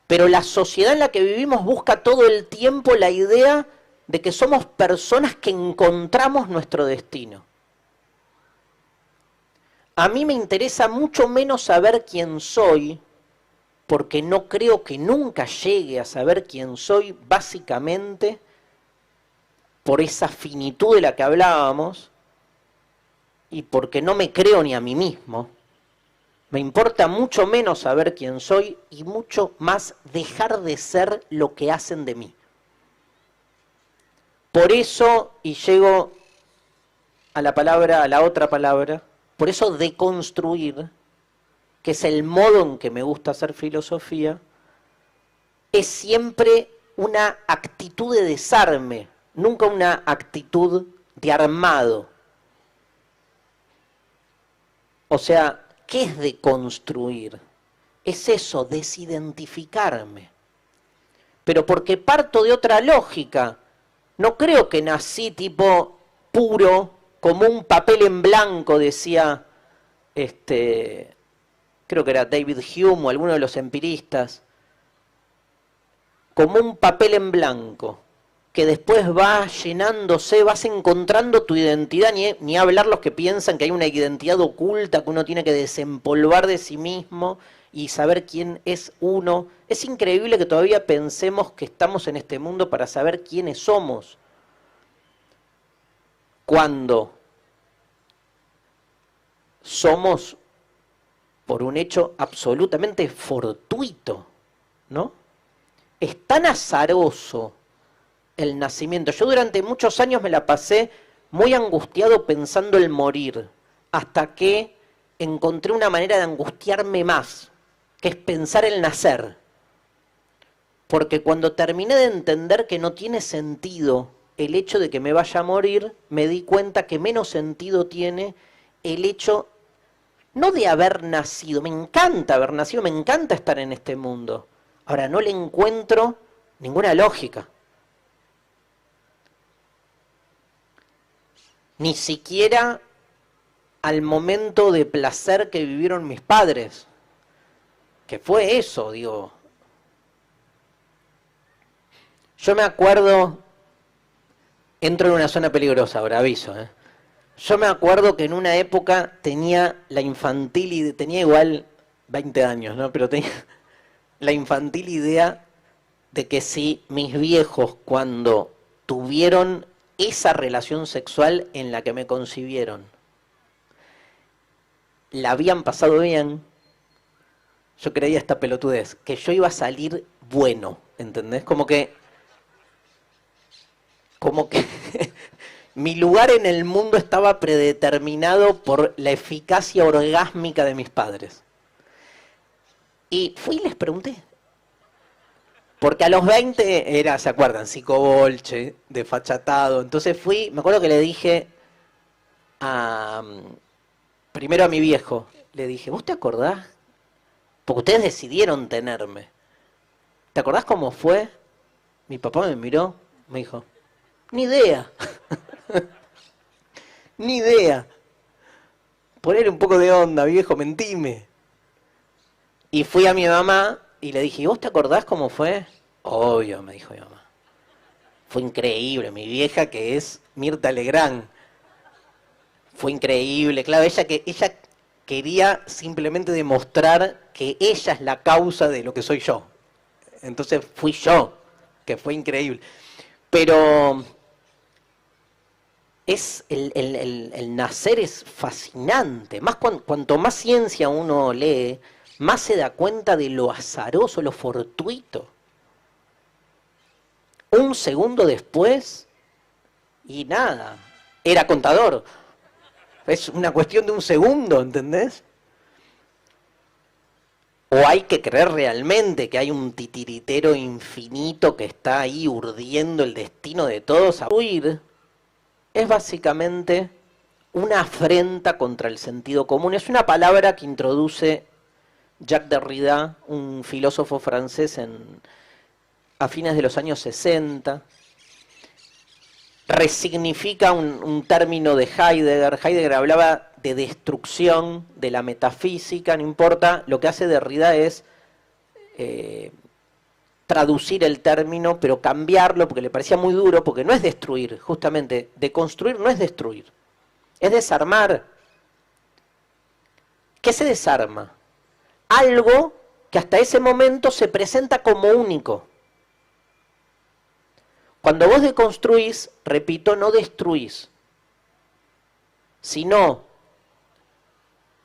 Pero la sociedad en la que vivimos busca todo el tiempo la idea de que somos personas que encontramos nuestro destino. A mí me interesa mucho menos saber quién soy, porque no creo que nunca llegue a saber quién soy, básicamente por esa finitud de la que hablábamos y porque no me creo ni a mí mismo. Me importa mucho menos saber quién soy y mucho más dejar de ser lo que hacen de mí. Por eso, y llego a la palabra, a la otra palabra, por eso deconstruir, que es el modo en que me gusta hacer filosofía, es siempre una actitud de desarme, nunca una actitud de armado. O sea, ¿qué es deconstruir? Es eso, desidentificarme. Pero porque parto de otra lógica. No creo que nací tipo puro, como un papel en blanco, decía, creo que era David Hume o alguno de los empiristas, como un papel en blanco, que después va llenándose, vas encontrando tu identidad, ni hablar los que piensan que hay una identidad oculta, que uno tiene que desempolvar de sí mismo y saber quién es uno. Es increíble que todavía pensemos que estamos en este mundo para saber quiénes somos, cuando somos por un hecho absolutamente fortuito, ¿no? Es tan azaroso el nacimiento. Yo durante muchos años me la pasé muy angustiado pensando el morir, hasta que encontré una manera de angustiarme más, que es pensar el nacer. Porque cuando terminé de entender que no tiene sentido el hecho de que me vaya a morir, me di cuenta que menos sentido tiene el hecho, no de haber nacido, me encanta haber nacido, me encanta estar en este mundo. Ahora, no le encuentro ninguna lógica. Ni siquiera al momento de placer que vivieron mis padres, que fue eso, digo. Yo me acuerdo, entro en una zona peligrosa, ahora aviso, Yo me acuerdo que en una época tenía la infantil idea, tenía igual 20 años, ¿no? Pero tenía la infantil idea de que si mis viejos, cuando tuvieron esa relación sexual en la que me concibieron, la habían pasado bien, yo creía esta pelotudez, que yo iba a salir bueno, ¿entendés? Como que mi lugar en el mundo estaba predeterminado por la eficacia orgásmica de mis padres. Y fui y les pregunté. Porque a los 20 era, ¿se acuerdan? Psicobolche, desfachatado. Entonces fui, me acuerdo que le dije primero a mi viejo, le dije, ¿vos te acordás? Porque ustedes decidieron tenerme. ¿Te acordás cómo fue? Mi papá me miró, me dijo, ni idea. Ni idea. Poner un poco de onda, viejo, mentime. Y fui a mi mamá y le dije, ¿y vos te acordás cómo fue? Obvio, me dijo mi mamá. Fue increíble, mi vieja que es Mirta Legrand. Fue increíble, claro, ella quería simplemente demostrar que ella es la causa de lo que soy yo. Entonces fui yo, que fue increíble. Pero el nacer es fascinante. Más cuanto más ciencia uno lee, más se da cuenta de lo azaroso, lo fortuito. Un segundo después, y nada, era contador. Es una cuestión de un segundo, ¿entendés? O hay que creer realmente que hay un titiritero infinito que está ahí urdiendo el destino de todos. Huir es básicamente una afrenta contra el sentido común. Es una palabra que introduce Jacques Derrida, un filósofo francés a fines de los años 60. Resignifica un término de Heidegger. Heidegger hablaba de destrucción de la metafísica, no importa. Lo que hace Derrida es traducir el término, pero cambiarlo, porque le parecía muy duro, porque no es destruir, justamente. Deconstruir no es destruir, es desarmar. ¿Qué se desarma? Algo que hasta ese momento se presenta como único. Cuando vos deconstruís, repito, no destruís, sino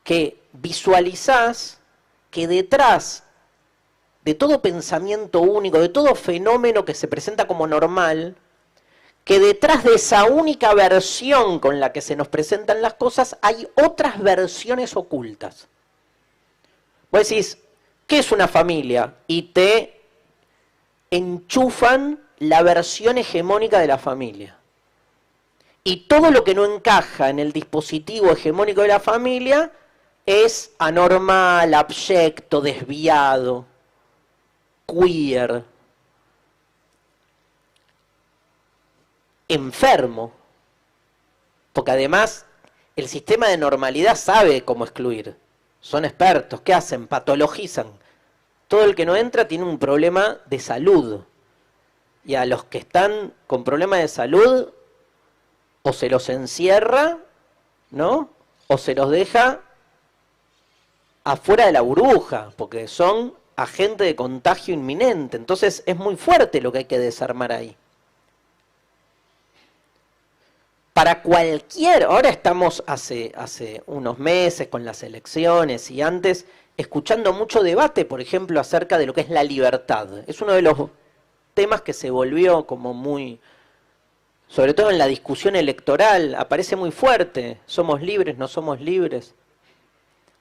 que visualizás que detrás de todo pensamiento único, de todo fenómeno que se presenta como normal, que detrás de esa única versión con la que se nos presentan las cosas hay otras versiones ocultas. Vos decís, ¿qué es una familia? Y te enchufan la versión hegemónica de la familia. Y todo lo que no encaja en el dispositivo hegemónico de la familia es anormal, abyecto, desviado, queer, enfermo. Porque además el sistema de normalidad sabe cómo excluir. Son expertos. ¿Qué hacen? Patologizan. Todo el que no entra tiene un problema de salud. Y a los que están con problemas de salud, o se los encierra, ¿no? O se los deja afuera de la burbuja, porque son agentes de contagio inminente. Entonces es muy fuerte lo que hay que desarmar ahí. Para cualquier, ahora estamos hace unos meses con las elecciones y antes, escuchando mucho debate, por ejemplo, acerca de lo que es la libertad. Es uno de los temas que se volvió como muy, sobre todo en la discusión electoral, aparece muy fuerte. ¿Somos libres? ¿No somos libres?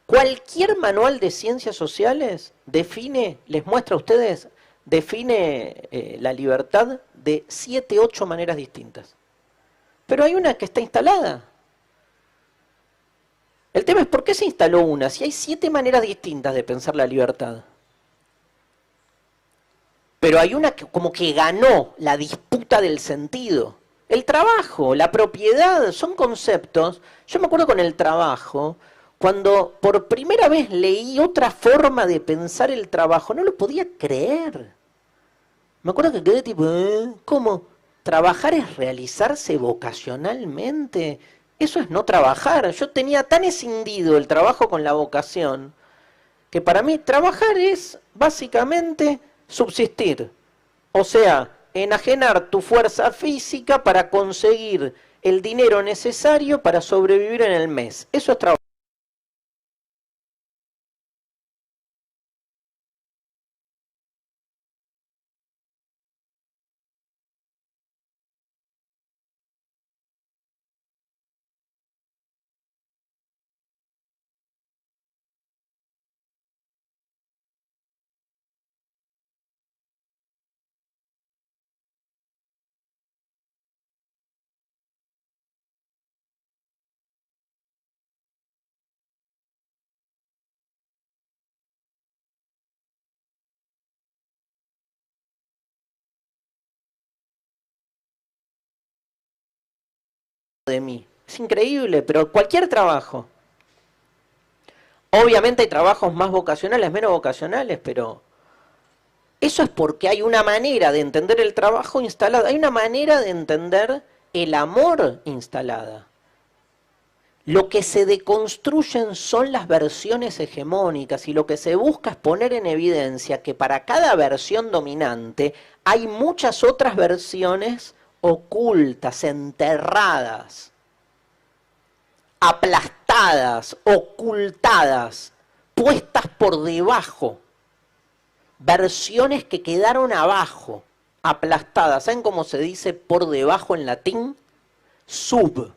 Cualquier manual de ciencias sociales define, les muestra a ustedes, define la libertad de 7, 8 maneras distintas. Pero hay una que está instalada. El tema es por qué se instaló una, si hay 7 maneras distintas de pensar la libertad. Pero hay una que como que ganó la disputa del sentido. El trabajo, la propiedad, son conceptos. Yo me acuerdo con el trabajo, cuando por primera vez leí otra forma de pensar el trabajo, no lo podía creer. Me acuerdo que quedé tipo, ¿cómo? ¿Trabajar es realizarse vocacionalmente? Eso es no trabajar. Yo tenía tan escindido el trabajo con la vocación, que para mí trabajar es básicamente subsistir. O sea, enajenar tu fuerza física para conseguir el dinero necesario para sobrevivir en el mes. Eso es trabajar. De mí. Es increíble, pero cualquier trabajo. Obviamente hay trabajos más vocacionales, menos vocacionales, pero eso es porque hay una manera de entender el trabajo instalado, hay una manera de entender el amor instalada. Lo que se deconstruyen son las versiones hegemónicas y lo que se busca es poner en evidencia que para cada versión dominante hay muchas otras versiones ocultas, enterradas, aplastadas, ocultadas, puestas por debajo. Versiones que quedaron abajo, aplastadas. ¿Saben cómo se dice por debajo en latín? Sub.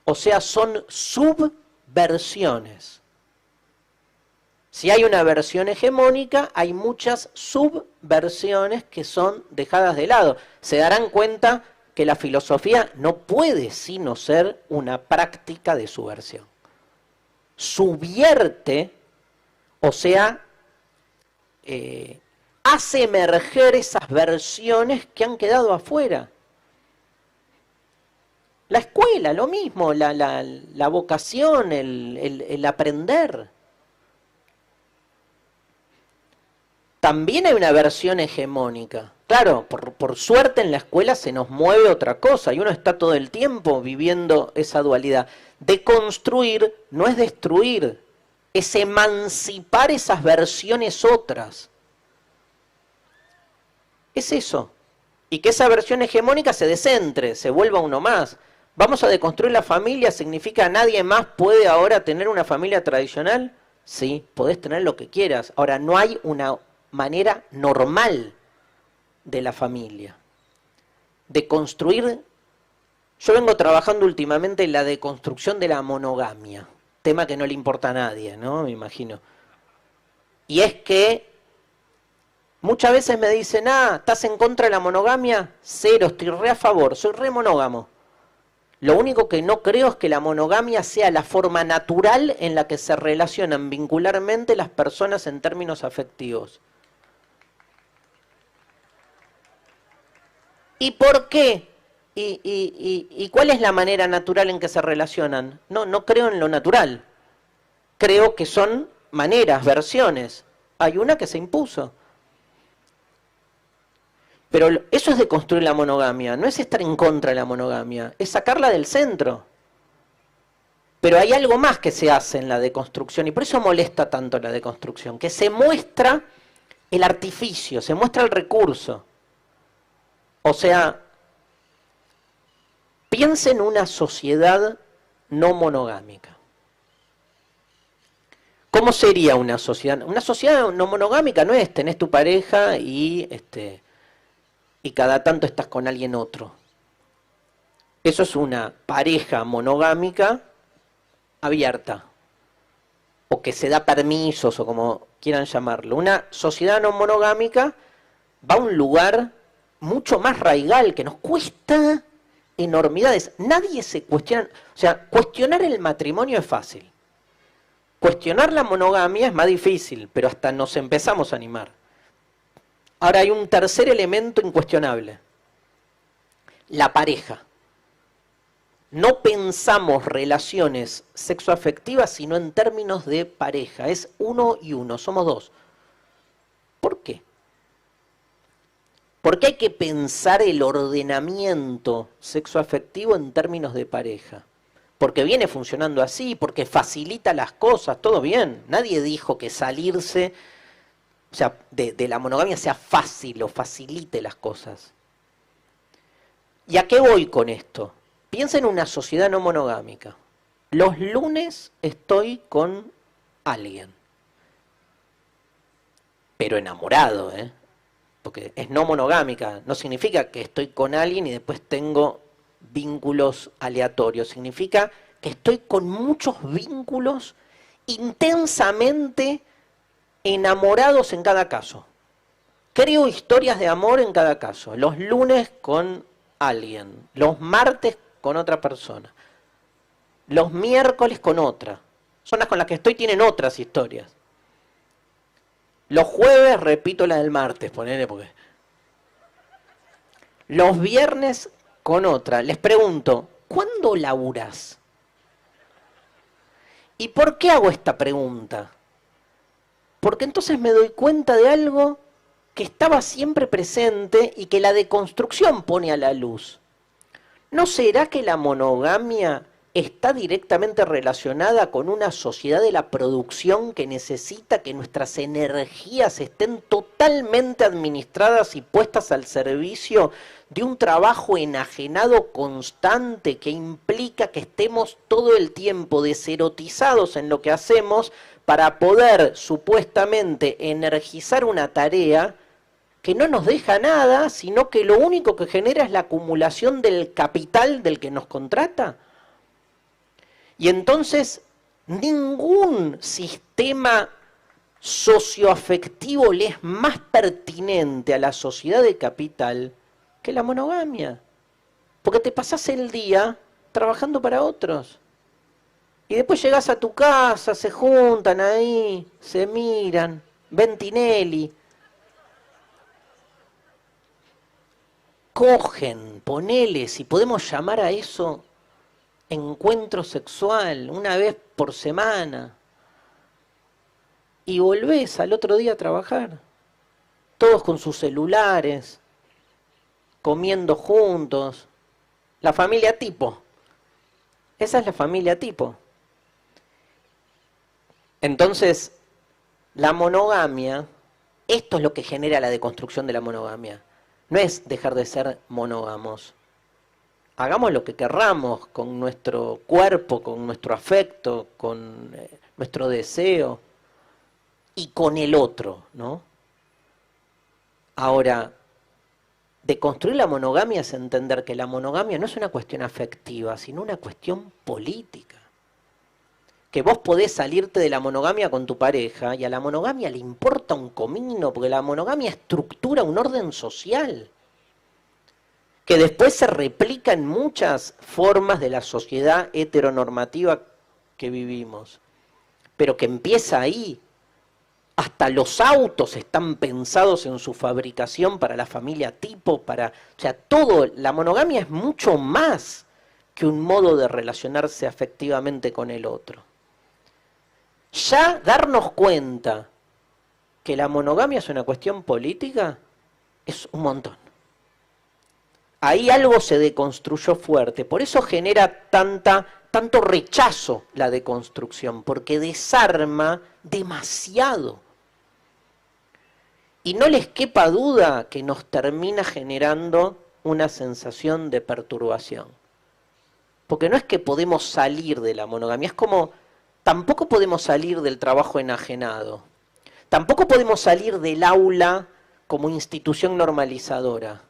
O sea, son subversiones. Si hay una versión hegemónica, hay muchas subversiones que son dejadas de lado. Se darán cuenta que la filosofía no puede sino ser una práctica de subversión. Subvierte, o sea, hace emerger esas versiones que han quedado afuera. La escuela, lo mismo, la vocación, el aprender. También hay una versión hegemónica. Claro, por suerte en la escuela se nos mueve otra cosa y uno está todo el tiempo viviendo esa dualidad. Deconstruir no es destruir, es emancipar esas versiones otras. Es eso. y que esa versión hegemónica se descentre, se vuelva uno más. ¿Vamos a deconstruir la familia? ¿Significa nadie más puede ahora tener una familia tradicional? Sí, podés tener lo que quieras. Ahora, no hay una manera normal de la familia. De construir. Yo vengo trabajando últimamente en la deconstrucción de la monogamia. Tema que no le importa a nadie, ¿no? Me imagino. Y es que muchas veces me dicen, ¿estás en contra de la monogamia? Cero, estoy re a favor, soy re monógamo. Lo único que no creo es que la monogamia sea la forma natural en la que se relacionan vincularmente las personas en términos afectivos. ¿Y por qué? ¿Y cuál es la manera natural en que se relacionan? No creo en lo natural. Creo que son maneras, versiones. Hay una que se impuso. Pero eso es de construir la monogamia, no es estar en contra de la monogamia, es sacarla del centro. Pero hay algo más que se hace en la deconstrucción, y por eso molesta tanto la deconstrucción, que se muestra el artificio, se muestra el recurso. O sea, piensa en una sociedad no monogámica. ¿Cómo sería una sociedad? Una sociedad no monogámica no es tenés tu pareja y cada tanto estás con alguien otro. Eso es una pareja monogámica abierta, o que se da permisos, o como quieran llamarlo. Una sociedad no monogámica va a un lugar mucho más raigal, que nos cuesta enormidades. Nadie se cuestiona, o sea, cuestionar el matrimonio es fácil. Cuestionar la monogamia es más difícil, pero hasta nos empezamos a animar. Ahora hay un tercer elemento incuestionable. La pareja. No pensamos relaciones sexoafectivas sino en términos de pareja. Es uno y uno, somos dos. ¿Por qué? ¿Por qué hay que pensar el ordenamiento sexoafectivo en términos de pareja? Porque viene funcionando así, porque facilita las cosas, todo bien. Nadie dijo que salirse, o sea, de la monogamia sea fácil o facilite las cosas. ¿Y a qué voy con esto? Piensa en una sociedad no monogámica. Los lunes estoy con alguien. Pero enamorado, ¿eh? Porque es no monogámica. No significa que estoy con alguien y después tengo vínculos aleatorios. Significa que estoy con muchos vínculos intensamente enamorados en cada caso. Creo historias de amor en cada caso. Los lunes con alguien, los martes con otra persona, los miércoles con otra. Personas con las que estoy tienen otras historias. Los jueves repito la del martes, ponele porque. Los viernes con otra. Les pregunto, ¿cuándo laburás? ¿Y por qué hago esta pregunta? Porque entonces me doy cuenta de algo que estaba siempre presente y que la deconstrucción pone a la luz. ¿No será que la monogamia está directamente relacionada con una sociedad de la producción que necesita que nuestras energías estén totalmente administradas y puestas al servicio de un trabajo enajenado constante que implica que estemos todo el tiempo deserotizados en lo que hacemos para poder supuestamente energizar una tarea que no nos deja nada, sino que lo único que genera es la acumulación del capital del que nos contrata? Y entonces ningún sistema socioafectivo le es más pertinente a la sociedad de capital que la monogamia. Porque te pasás el día trabajando para otros. Y después llegás a tu casa, se juntan ahí, se miran, ven Tinelli, cogen, ponele, si podemos llamar a eso encuentro sexual, una vez por semana, y volvés al otro día a trabajar, todos con sus celulares, comiendo juntos, la familia tipo. Esa es la familia tipo. Entonces, la monogamia, esto es lo que genera la deconstrucción de la monogamia. no es dejar de ser monógamos. Hagamos lo que querramos con nuestro cuerpo, con nuestro afecto, con nuestro deseo y con el otro, ¿no? Ahora, de construir la monogamia es entender que la monogamia no es una cuestión afectiva, sino una cuestión política. Que vos podés salirte de la monogamia con tu pareja y a la monogamia le importa un comino, porque la monogamia estructura un orden social que después se replica en muchas formas de la sociedad heteronormativa que vivimos, pero que empieza ahí. Hasta los autos están pensados en su fabricación para la familia tipo, o sea, todo, la monogamia es mucho más que un modo de relacionarse afectivamente con el otro. Ya darnos cuenta que la monogamia es una cuestión política es un montón. Ahí algo se deconstruyó fuerte, por eso genera tanto rechazo la deconstrucción, porque desarma demasiado. Y no les quepa duda que nos termina generando una sensación de perturbación. Porque no es que podemos salir de la monogamia, es como, tampoco podemos salir del trabajo enajenado, tampoco podemos salir del aula como institución normalizadora.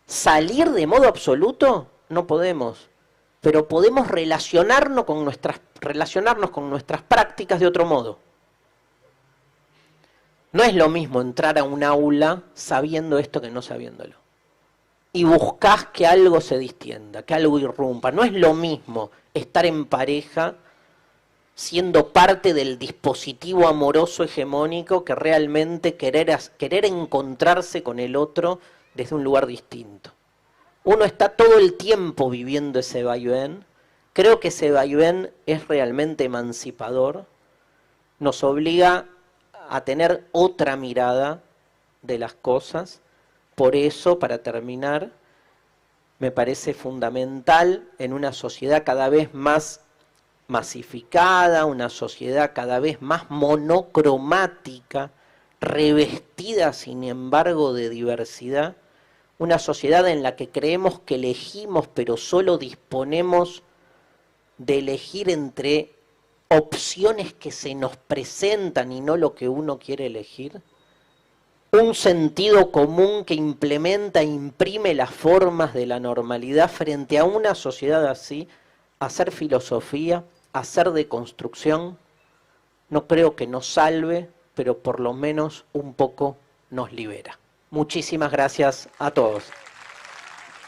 Salir de modo absoluto no podemos, pero podemos relacionarnos con nuestras prácticas de otro modo. No es lo mismo entrar a un aula sabiendo esto que no sabiéndolo. Y buscás que algo se distienda, que algo irrumpa. No es lo mismo estar en pareja siendo parte del dispositivo amoroso hegemónico que realmente querer encontrarse con el otro desde un lugar distinto. Uno está todo el tiempo viviendo ese vaivén. Creo que ese vaivén es realmente emancipador. Nos obliga a tener otra mirada de las cosas. Por eso, para terminar, me parece fundamental en una sociedad cada vez más masificada, una sociedad cada vez más monocromática, revestida sin embargo de diversidad, una sociedad en la que creemos que elegimos, pero solo disponemos de elegir entre opciones que se nos presentan y no lo que uno quiere elegir. Un sentido común que implementa e imprime las formas de la normalidad frente a una sociedad así, hacer filosofía, hacer deconstrucción, no creo que nos salve, pero por lo menos un poco nos libera. Muchísimas gracias a todos.